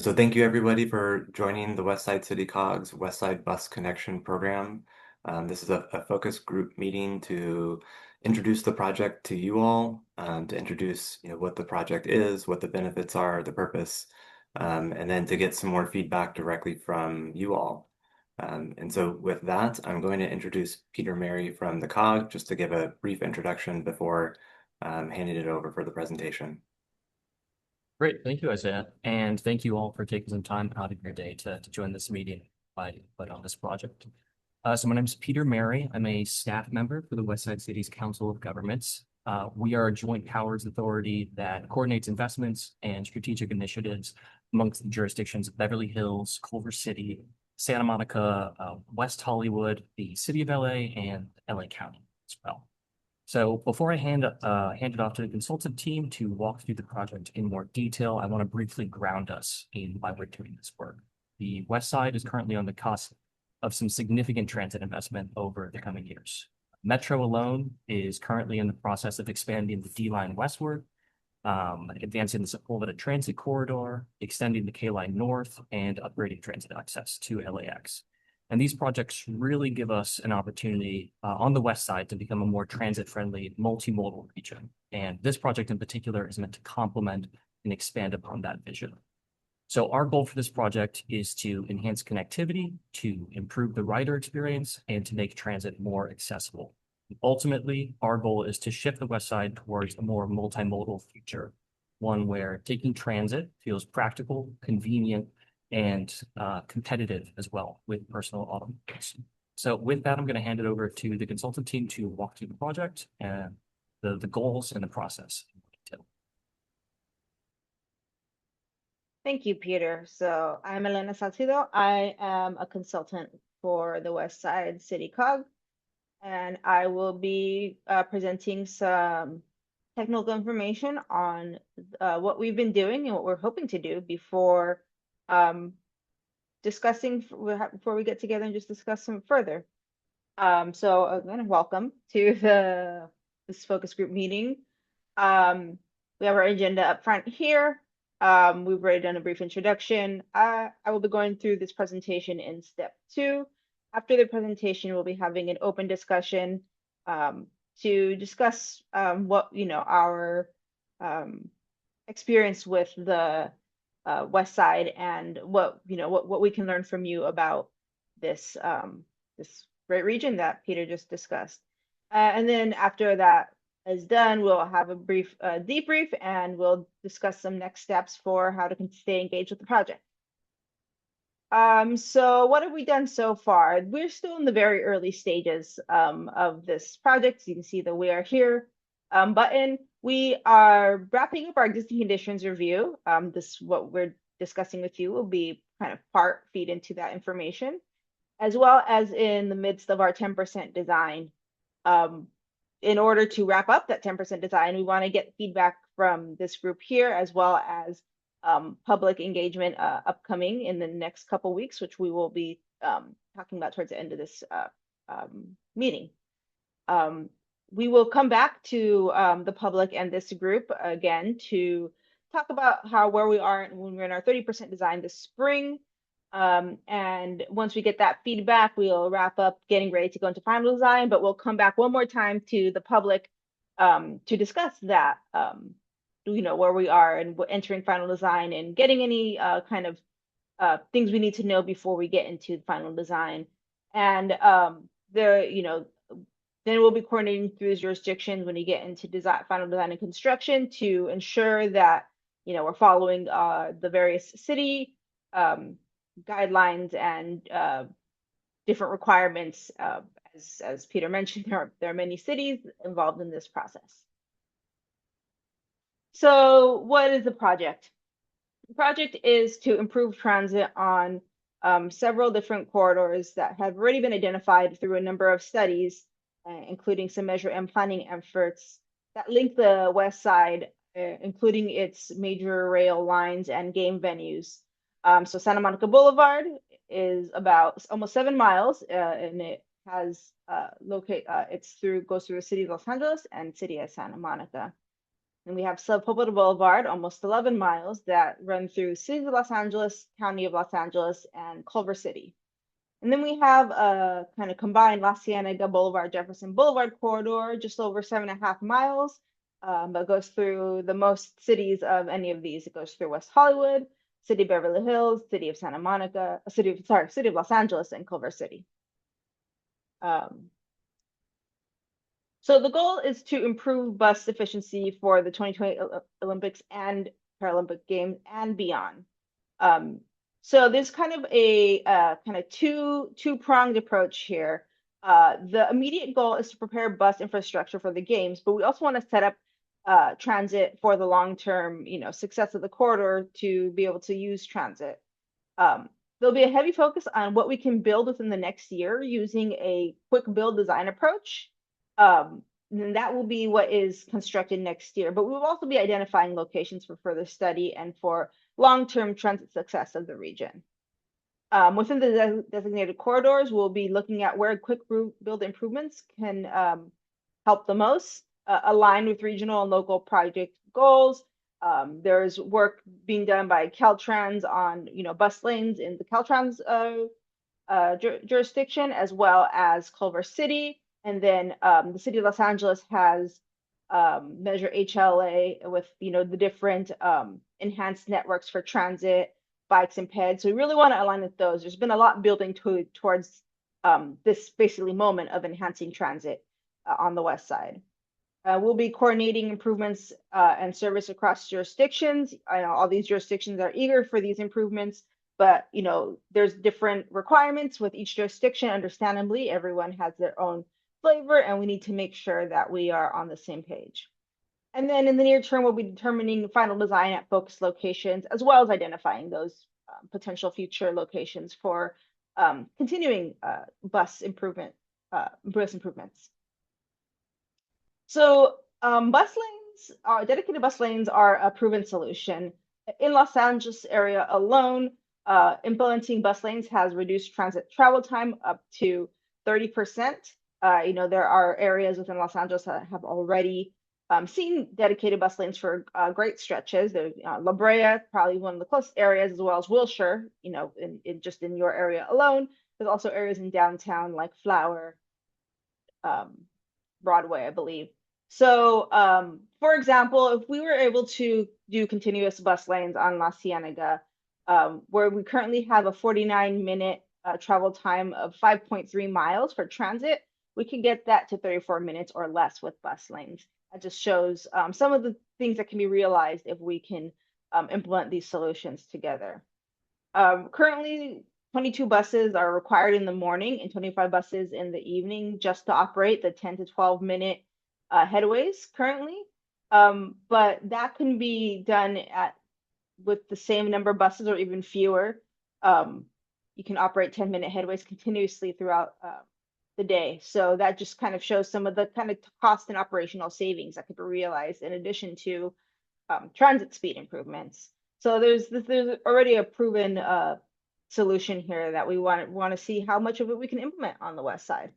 So thank you everybody for joining the Westside City COG's Westside Bus Connection Program. This is a focus group meeting to introduce the project to you all, to introduce what the project is, what the benefits are, the purpose, and then to get some more feedback directly from you all. And so with that, I'm going to introduce Peter Mary from the COG just to give a brief introduction before handing it over for the presentation. Great. Thank you, Isaiah. And thank you all for taking some time out of your day to join this meeting I put on this project. So my name is Peter Mary. I'm a staff member for the Westside City's Council of Governments. We are a joint powers authority that coordinates investments and strategic initiatives amongst the jurisdictions of Beverly Hills, Culver City, Santa Monica, West Hollywood, the City of LA, and LA County as well. So before I hand it off to the consultant team to walk through the project in more detail, I want to briefly ground us in why we're doing this work. The West Side is currently on the cusp of some significant transit investment over the coming years. Metro alone is currently in the process of expanding the D line westward, advancing the Sepulveda Transit Corridor, extending the K line north, and upgrading transit access to LAX. And these projects really give us an opportunity on the west side to become a more transit-friendly, multimodal region. And this project in particular is meant to complement and expand upon that vision. So our goal for this project is to enhance connectivity, to improve the rider experience, and to make transit more accessible. Ultimately, our goal is to shift the west side towards a more multimodal future, one where taking transit feels practical, convenient, and competitive as well with personal automobiles. So with that, I'm going to hand it over to the consultant team to walk through the project and the goals and the process in detail. Thank you, Peter. So I'm Elena Salcido. I am a consultant for the Westside City COG, and I will be presenting some technical information on what we've been doing and what we're hoping to do before before we get together and just discuss some further. So again, welcome to this focus group meeting. We have our agenda up front here. We've already done a brief introduction. I will be going through this presentation in step 2. After the presentation, we'll be having an open discussion to discuss what our experience with the West Side and what we can learn from you about this this great region that Peter just discussed. And then after that is done, we'll have a brief debrief and we'll discuss some next steps for how to stay engaged with the project. So what have we done so far? We're still in the very early stages of this project. So you can see the "We Are Here" button. We are wrapping up our existing conditions review. What we're discussing with you will be kind of part feed into that information, as well as in the midst of our 10% design. In order to wrap up that 10% design, we want to get feedback from this group here, as well as public engagement upcoming in the next couple weeks, which we will be talking about towards the end of this meeting. We will come back to the public and this group again to talk about where we are when we're in our 30% design this spring. And once we get that feedback, we'll wrap up getting ready to go into final design, but we'll come back one more time to the public to discuss that, where we are and entering final design and getting any kind of things we need to know before we get into final design. And then we'll be coordinating through the jurisdictions when you get into final design and construction to ensure that we're following the various city guidelines and different requirements. As Peter mentioned, there are many cities involved in this process. So what is the project? The project is to improve transit on several different corridors that have already been identified through a number of studies, including some measure and planning efforts that link the West Side, including its major rail lines and game venues. So Santa Monica Boulevard is about almost 7 miles, and it has goes through the city of Los Angeles and city of Santa Monica. And we have Sepulveda Boulevard, almost 11 miles, that run through City of Los Angeles, County of Los Angeles, and Culver City. And then we have a kind of combined La Cienega Boulevard, Jefferson Boulevard corridor, just over 7.5 miles, but goes through the most cities of any of these. It goes through West Hollywood, City of Beverly Hills, City of Santa Monica, City of Los Angeles, and Culver City. So the goal is to improve bus efficiency for the 2020 Olympics and Paralympic Games and beyond. So there's kind of a kind of two-pronged approach here. The immediate goal is to prepare bus infrastructure for the games, but we also want to set up transit for the long-term, success of the corridor to be able to use transit. There'll be a heavy focus on what we can build within the next year using a quick build design approach. And that will be what is constructed next year, but we will also be identifying locations for further study and for long-term transit success of the region. Within the designated corridors, we'll be looking at where quick build improvements can help the most, align with regional and local project goals. There's work being done by Caltrans on, bus lanes in the Caltrans jurisdiction, as well as Culver City. And then the City of Los Angeles has Measure HLA with, the different enhanced networks for transit, bikes, and peds. So we really want to align with those. There's been a lot building towards this basically moment of enhancing transit on the west side. We'll be coordinating improvements and service across jurisdictions. I know all these jurisdictions are eager for these improvements, but there's different requirements with each jurisdiction. Understandably, everyone has their own flavor, and we need to make sure that we are on the same page. And then in the near term, we'll be determining final design at focus locations, as well as identifying those potential future locations for continuing bus improvements. So dedicated bus lanes are a proven solution. In Los Angeles area alone, implementing bus lanes has reduced transit travel time up to 30%. There are areas within Los Angeles that have already seen dedicated bus lanes for great stretches. There's La Brea, probably one of the closest areas, as well as Wilshire, just in your area alone. There's also areas in downtown like Flower, Broadway, I believe. So, for example, if we were able to do continuous bus lanes on La Cienega, where we currently have a 49-minute travel time of 5.3 miles for transit, we can get that to 34 minutes or less with bus lanes. That just shows some of the things that can be realized if we can implement these solutions together. Currently, 22 buses are required in the morning and 25 buses in the evening just to operate the 10 to 12-minute headways currently. But that can be done with the same number of buses or even fewer. You can operate 10-minute headways continuously throughout the day. So that just kind of shows some of the kind of cost and operational savings that could be realized in addition to transit speed improvements. So there's already a proven solution here that we want to see how much of it we can implement on the west side.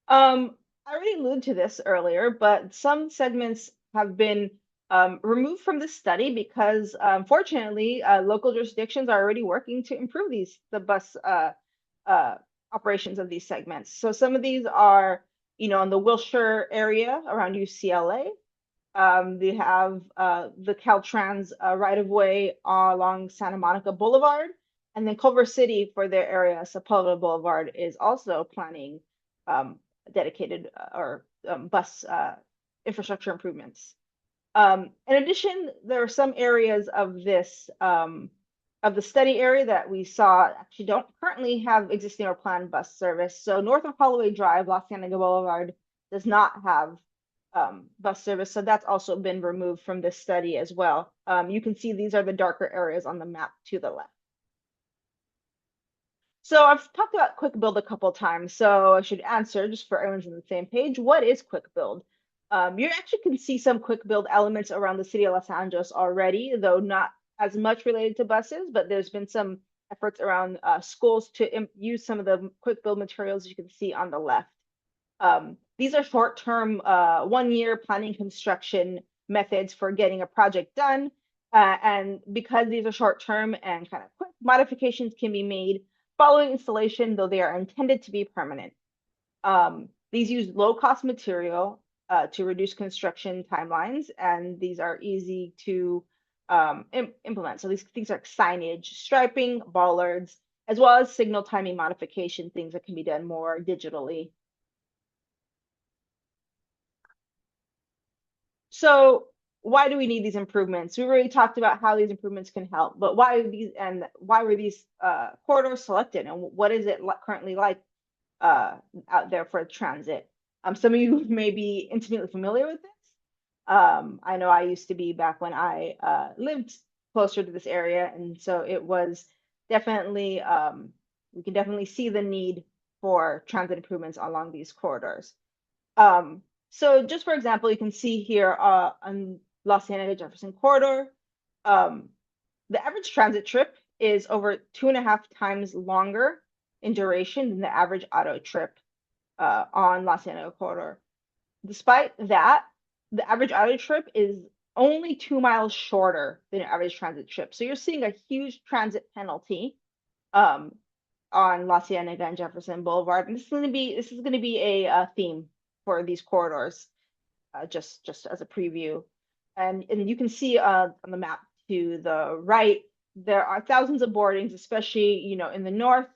I already alluded to this earlier, but some segments have been removed from this study because, unfortunately, local jurisdictions are already working to improve the bus operations of these segments. So some of these are, in the Wilshire area around UCLA. They have the Caltrans right-of-way along Santa Monica Boulevard, and then Culver City for their area, Sepulveda Boulevard, is also planning dedicated or bus infrastructure improvements. In addition, there are some areas of this of the study area that we saw actually don't currently have existing or planned bus service. So north of Holloway Drive, La Cienega Boulevard does not have bus service. So that's also been removed from this study as well. You can see these are the darker areas on the map to the left. So I've talked about quick build a couple of times, so I should answer just for everyone's on the same page. What is quick build? You actually can see some quick build elements around the city of Los Angeles already, though not as much related to buses, but there's been some efforts around schools to use some of the quick build materials you can see on the left. These are short-term, 1-year planning construction methods for getting a project done. And because these are short-term and kind of quick, modifications can be made following installation, though they are intended to be permanent. These use low-cost material to reduce construction timelines, and these are easy to implement. So these things are signage, striping, bollards, as well as signal timing modification, things that can be done more digitally. So why do we need these improvements? We already talked about how these improvements can help, but why were these corridors selected, and what is it currently like out there for transit? Some of you may be intimately familiar with this. I know I used to be back when I lived closer to this area, and so it was definitely we can definitely see the need for transit improvements along these corridors. So just for example, you can see here on La Cienega Jefferson corridor, the average transit trip is over 2.5 times longer in duration than the average auto trip on La Cienega corridor. Despite that, the average auto trip is only 2 miles shorter than your average transit trip. So you're seeing a huge transit penalty on La Cienega and Jefferson Boulevard. And this is going to be a theme for these corridors, just as a preview. And you can see on the map to the right, there are thousands of boardings, especially in the north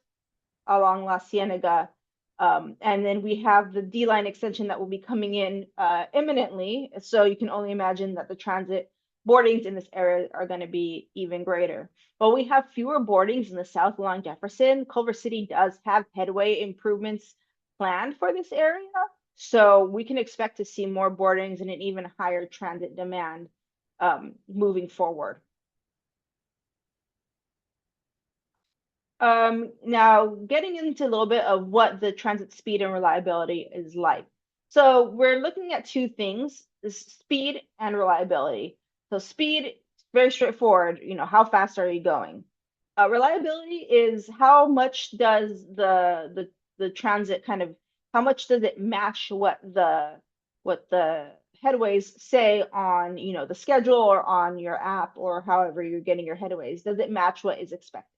along La Cienega. And then we have the D-line extension that will be coming in imminently. So you can only imagine that the transit boardings in this area are going to be even greater. But we have fewer boardings in the south along Jefferson. Culver City does have headway improvements planned for this area. So we can expect to see more boardings and an even higher transit demand moving forward. Now getting into a little bit of what the transit speed and reliability is like. So we're looking at two things, this speed and reliability. So speed, very straightforward, how fast are you going? Reliability is how much does the transit how much does it match what the headways say on the schedule or on your app or however you're getting your headways? Does it match what is expected?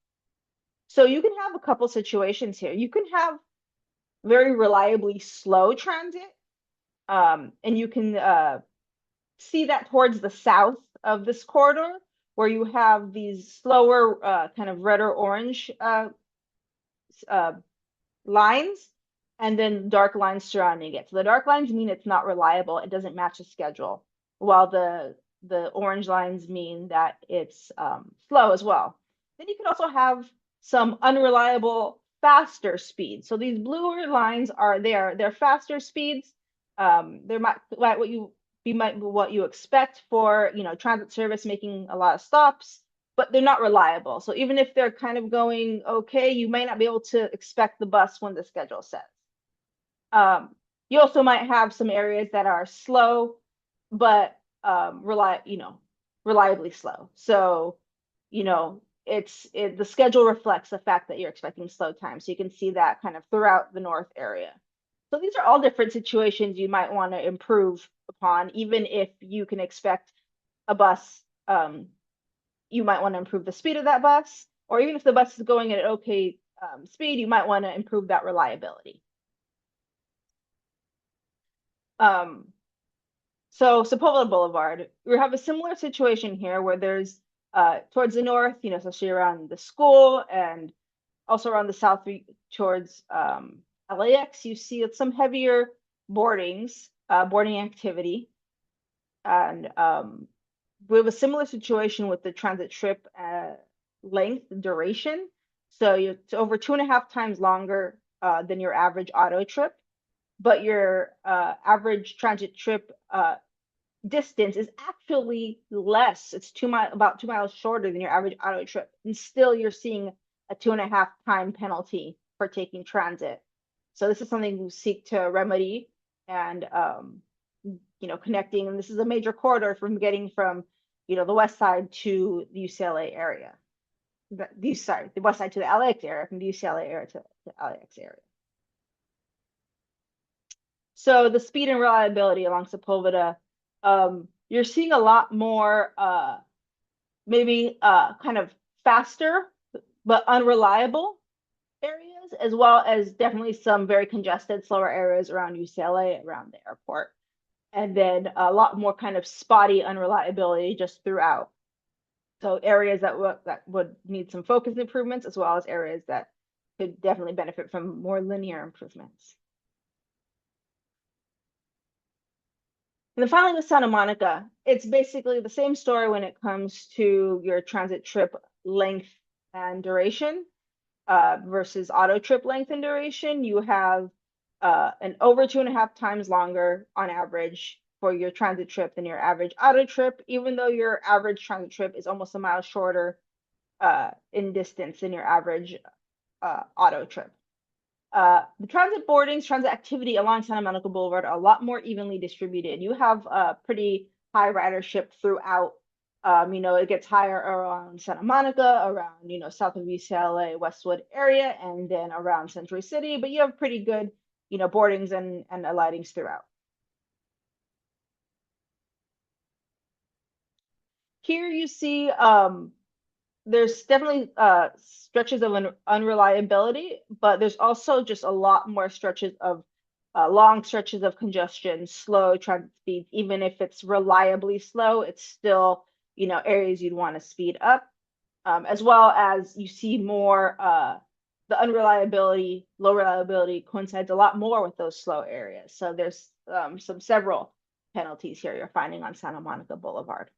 So you can have a couple situations here. You can have very reliably slow transit, and you can see that towards the south of this corridor, where you have these slower kind of red or orange lines, and then dark lines surrounding it. So the dark lines mean it's not reliable, it doesn't match the schedule, while the orange lines mean that it's slow as well. Then you can also have some unreliable faster speeds. So these bluer lines they're faster speeds. They're might be what you expect for transit service making a lot of stops, but they're not reliable. So even if they're kind of going okay, you may not be able to expect the bus when the schedule says. You also might have some areas that are slow, but reliably slow. So the schedule reflects the fact that you're expecting slow time. So you can see that kind of throughout the north area. So these are all different situations you might want to improve upon, even if you can expect a bus, you might want to improve the speed of that bus, or even if the bus is going at an okay speed, you might want to improve that reliability. So Sepulveda Boulevard, we have a similar situation here where there's towards the north, especially around the school and also around the south towards LAX, you see some heavier boarding activity. And we have a similar situation with the transit trip length duration. So it's over 2.5 times longer than your average auto trip, but your average transit trip distance is actually less. It's about 2 miles shorter than your average auto trip, and still you're seeing a 2.5 time penalty for taking transit. So this is something we seek to remedy, and connecting. And this is a major corridor from getting from the west side to the UCLA area. The west side to the LAX area, from the UCLA area to the LAX area. So the speed and reliability along Sepulveda, you're seeing a lot more maybe kind of faster but unreliable areas, as well as definitely some very congested, slower areas around UCLA, around the airport, and then a lot more kind of spotty unreliability just throughout. So areas that would need some focus improvements, as well as areas that could definitely benefit from more linear improvements. And then finally with Santa Monica, it's basically the same story when it comes to your transit trip length and duration versus auto trip length and duration. You have an over 2.5 times longer on average for your transit trip than your average auto trip, even though your average transit trip is almost a mile shorter in distance than your average auto trip. The transit boardings, transit activity along Santa Monica Boulevard are a lot more evenly distributed. You have a pretty high ridership throughout. It gets higher around Santa Monica, around, south of UCLA, Westwood area, and then around Century City, but you have pretty good, boardings and alightings throughout. Here you see there's definitely stretches of unreliability, but there's also just a lot more stretches of long stretches of congestion, slow transit speeds. Even if it's reliably slow, it's still, areas you'd want to speed up, as well as you see more the unreliability, low reliability coincides a lot more with those slow areas. So there's several penalties here you're finding on Santa Monica Boulevard.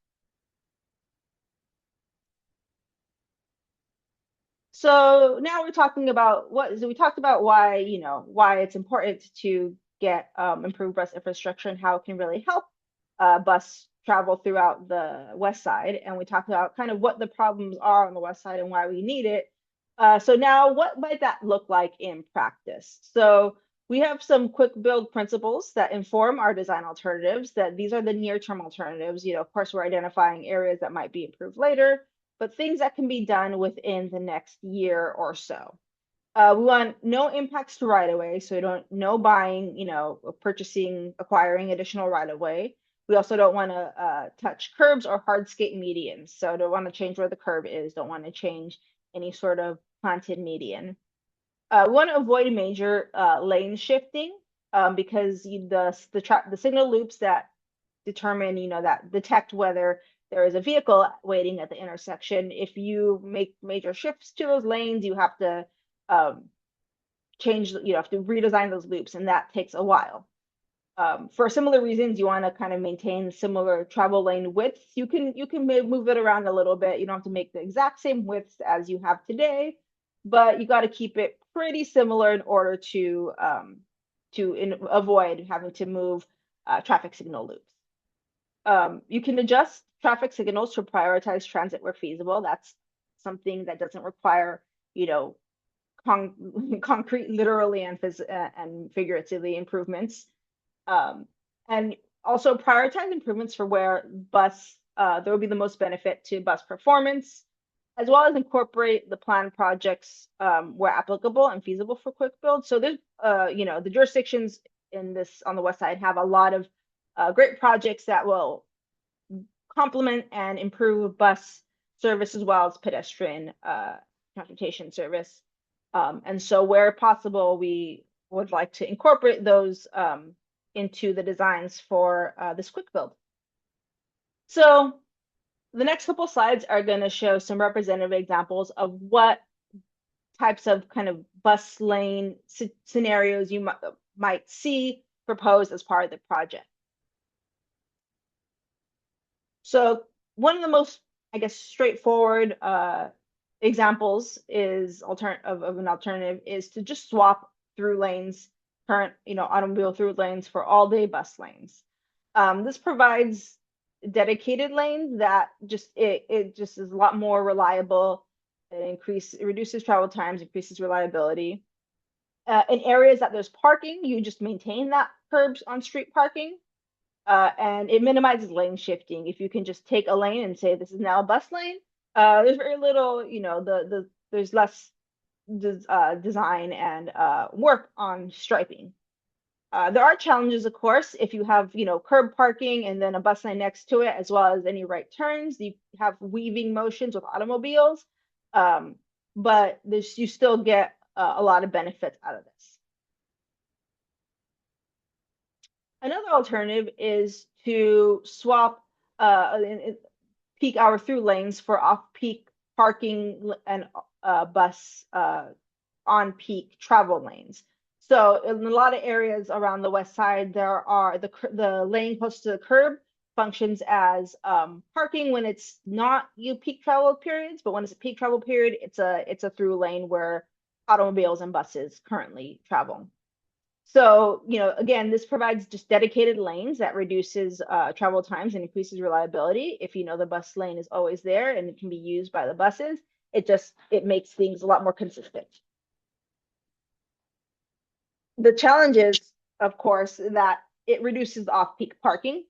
So now we're talking about we talked about why, why it's important to get improved bus infrastructure and how it can really help bus travel throughout the West Side. And we talked about kind of what the problems are on the West Side and why we need it. So now what might that look like in practice? So we have some quick build principles that inform our design alternatives, that these are the near-term alternatives. Of course, we're identifying areas that might be improved later, but things that can be done within the next year or so. We want no impacts to right of way, so we don't no buying, purchasing, acquiring additional right of way. We also don't want to touch curbs or hardscape medians, so don't want to change where the curb is, don't want to change any sort of planted median. We want to avoid major lane shifting because the signal loops that determine, that detect whether there is a vehicle waiting at the intersection. If you make major shifts to those lanes, you have to have to redesign those loops, and that takes a while. For similar reasons, you want to kind of maintain similar travel lane widths. You can move it around a little bit. You don't have to make the exact same widths as you have today, but you got to keep it pretty similar in order to avoid having to move traffic signal loops. You can adjust traffic signals to prioritize transit where feasible. That's something that doesn't require, concrete, literally and figuratively improvements. And also prioritize improvements for where there will be the most benefit to bus performance, as well as incorporate the planned projects where applicable and feasible for quick build. So there's, the jurisdictions on the West Side have a lot of great projects that will complement and improve bus service as well as pedestrian transportation service. And so where possible, we would like to incorporate those into the designs for this quick build. So the next couple slides are going to show some representative examples of what types of kind of bus lane scenarios you might see proposed as part of the project. So one of the most, I guess, straightforward examples is of an alternative is to just swap through lanes, current, automobile through lanes for all-day bus lanes. This provides dedicated lanes that it just is a lot more reliable. It reduces travel times, increases reliability. In areas that there's parking, you just maintain that curbs on street parking. And it minimizes lane shifting. If you can just take a lane and say this is now a bus lane, there's very little, there's less design and work on striping. There are challenges, of course, if you have, curb parking and then a bus lane next to it, as well as any right turns. You have weaving motions with automobiles, but you still get a lot of benefits out of this. Another alternative is to swap peak hour through lanes for off-peak parking and bus on-peak travel lanes. So in a lot of areas around the west side, there are the lane close to the curb functions as parking when it's not peak travel periods, but when it's a peak travel period, it's a through lane where automobiles and buses currently travel. So, again, this provides just dedicated lanes that reduces travel times and increases reliability. If the bus lane is always there and it can be used by the buses, it makes things a lot more consistent. The challenge is, of course, that it reduces off-peak parking.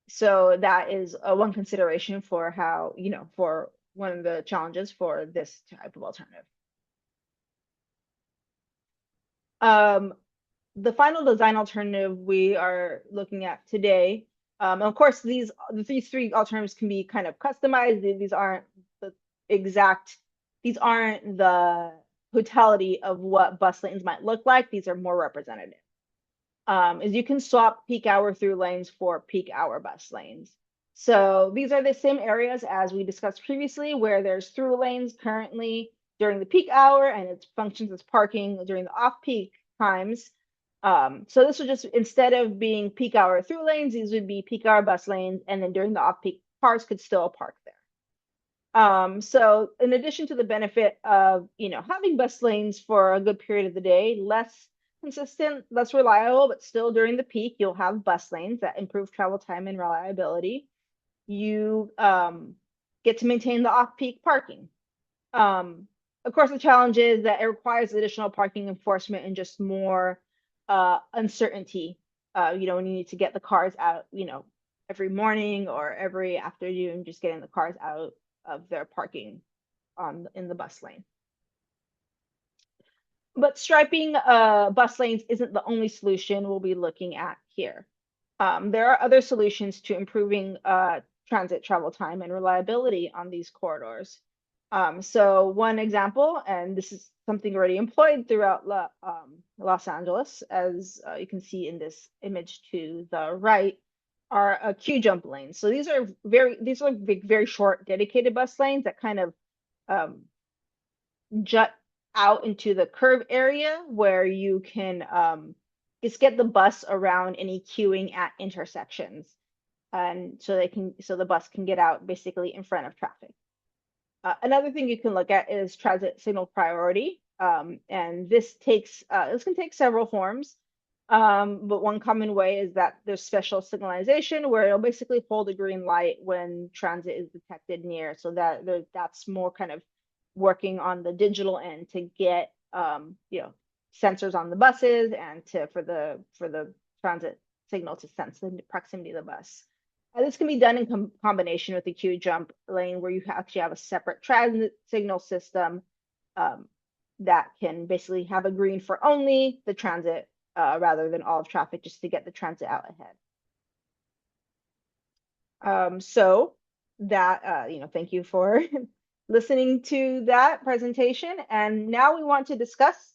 So that is one consideration for how, for one of the challenges for this type of alternative. The final design alternative we are looking at today, of course, these three alternatives can be kind of customized. These aren't the totality of what bus lanes might look like. These are more representative. Is you can swap peak hour through lanes for peak hour bus lanes. So these are the same areas as we discussed previously, where there's through lanes currently during the peak hour and it functions as parking during the off-peak times. So this would just, instead of being peak hour through lanes, these would be peak hour bus lanes, and then during the off-peak, cars could still park there. So in addition to the benefit of, having bus lanes for a good period of the day, less consistent, less reliable, but still during the peak, you'll have bus lanes that improve travel time and reliability. You get to maintain the off-peak parking. Of course, the challenge is that it requires additional parking enforcement and just more uncertainty. When you need to get the cars out, every morning or every afternoon, just getting the cars out of their parking in the bus lane. But striping bus lanes isn't the only solution we'll be looking at here. There are other solutions to improving transit travel time and reliability on these corridors. So one example, and this is something already employed throughout Los Angeles, as you can see in this image to the right, are queue jump lanes. So these are very short dedicated bus lanes that kind of jut out into the curve area where you can just get the bus around any queuing at intersections, and so the bus can get out basically in front of traffic. Another thing you can look at is transit signal priority, and this can take several forms, but one common way is that there's special signalization where it'll basically hold a green light when transit is detected near, so that's more kind of working on the digital end to get sensors on the buses and for the transit signal to sense the proximity of the bus. This can be done in combination with the queue jump lane, where you actually have a separate transit signal system that can basically have a green for only the transit rather than all of traffic, just to get the transit out ahead. So that, thank you for listening to that presentation. And now we want to discuss